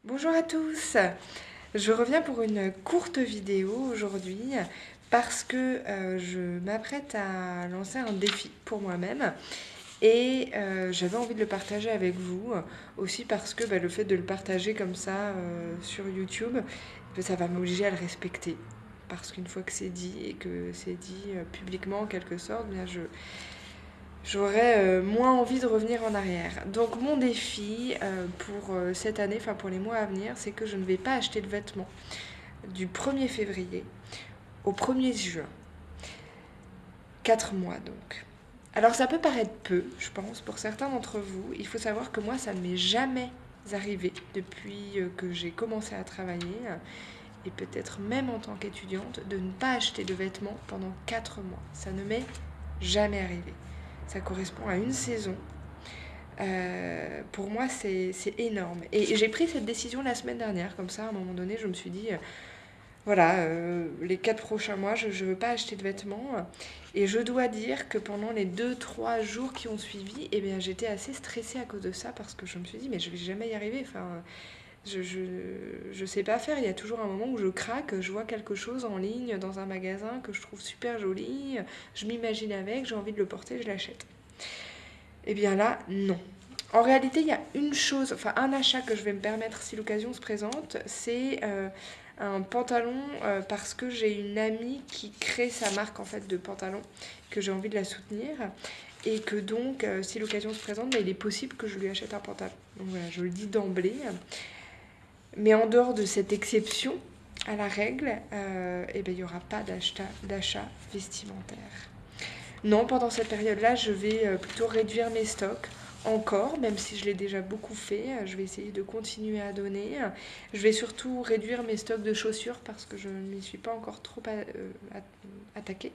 Bonjour à tous, je reviens pour une courte vidéo aujourd'hui parce que je m'apprête à lancer un défi pour moi-même et j'avais envie de le partager avec vous aussi parce que le fait de le partager comme ça sur YouTube, ça va m'obliger à le respecter. Parce qu'une fois que c'est dit et que c'est dit publiquement en quelque sorte, j'aurais moins envie de revenir en arrière. Donc mon défi pour cette année, enfin pour les mois à venir, c'est que je ne vais pas acheter de vêtements du 1er février au 1er juin. 4 mois donc. Alors ça peut paraître peu, je pense, pour certains d'entre vous. Il faut savoir que moi, ça ne m'est jamais arrivé depuis que j'ai commencé à travailler, et peut-être même en tant qu'étudiante, de ne pas acheter de vêtements pendant 4 mois. Ça ne m'est jamais arrivé. Ça correspond à une saison. Pour moi, c'est énorme. Et j'ai pris cette décision la semaine dernière, comme ça, à un moment donné, je me suis dit, voilà, les 4 prochains mois, je ne veux pas acheter de vêtements. Et je dois dire que pendant les 2 3 jours qui ont suivi, eh bien, j'étais assez stressée à cause de ça, parce que je me suis dit, mais je vais jamais y arriver. Enfin, je sais pas faire. Il y a toujours un moment où je craque, je vois quelque chose en ligne dans un magasin que je trouve super joli, je m'imagine avec, j'ai envie de le porter, je l'achète. Eh bien là, non. En réalité, il y a une chose, enfin un achat que je vais me permettre si l'occasion se présente, c'est un pantalon parce que j'ai une amie qui crée sa marque en fait de pantalons, que j'ai envie de la soutenir et que donc si l'occasion se présente, il est possible que je lui achète un pantalon. Donc voilà, je le dis d'emblée. Mais en dehors de cette exception à la règle, il n'y aura pas d'achat vestimentaire. Non, pendant cette période-là, je vais plutôt réduire mes stocks encore, même si je l'ai déjà beaucoup fait. Je vais essayer de continuer à donner. Je vais surtout réduire mes stocks de chaussures parce que je ne m'y suis pas encore trop attaquée.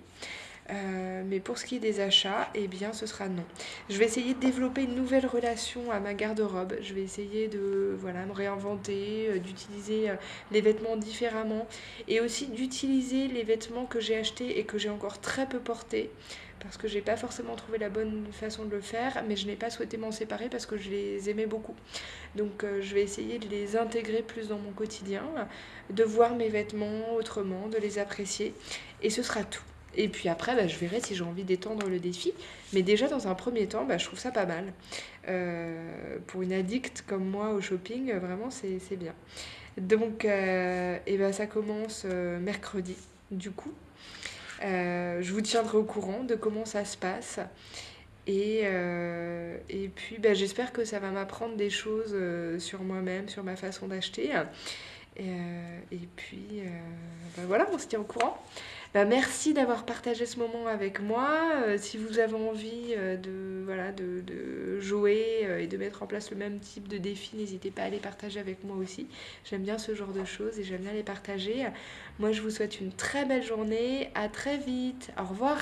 Mais pour ce qui est des achats, eh bien ce sera non. Je vais essayer de développer une nouvelle relation à ma garde-robe. Je vais essayer de me réinventer, d'utiliser les vêtements différemment et aussi d'utiliser les vêtements que j'ai achetés et que j'ai encore très peu portés parce que j'ai pas forcément trouvé la bonne façon de le faire, mais je n'ai pas souhaité m'en séparer parce que je les aimais beaucoup. Donc je vais essayer de les intégrer plus dans mon quotidien, de voir mes vêtements autrement, de les apprécier et ce sera tout. Et puis après, je verrai si j'ai envie d'étendre le défi. Mais déjà, dans un premier temps, je trouve ça pas mal. Pour une addict comme moi au shopping, vraiment, c'est bien. Donc, ça commence mercredi, du coup. Je vous tiendrai au courant de comment ça se passe. Et puis, j'espère que ça va m'apprendre des choses sur moi-même, sur ma façon d'acheter. Et puis, voilà, on se tient au courant. Merci d'avoir partagé ce moment avec moi. Si vous avez envie de jouer et de mettre en place le même type de défi, n'hésitez pas à les partager avec moi aussi. J'aime bien ce genre de choses et j'aime bien les partager. Moi, je vous souhaite une très belle journée. À très vite. Au revoir.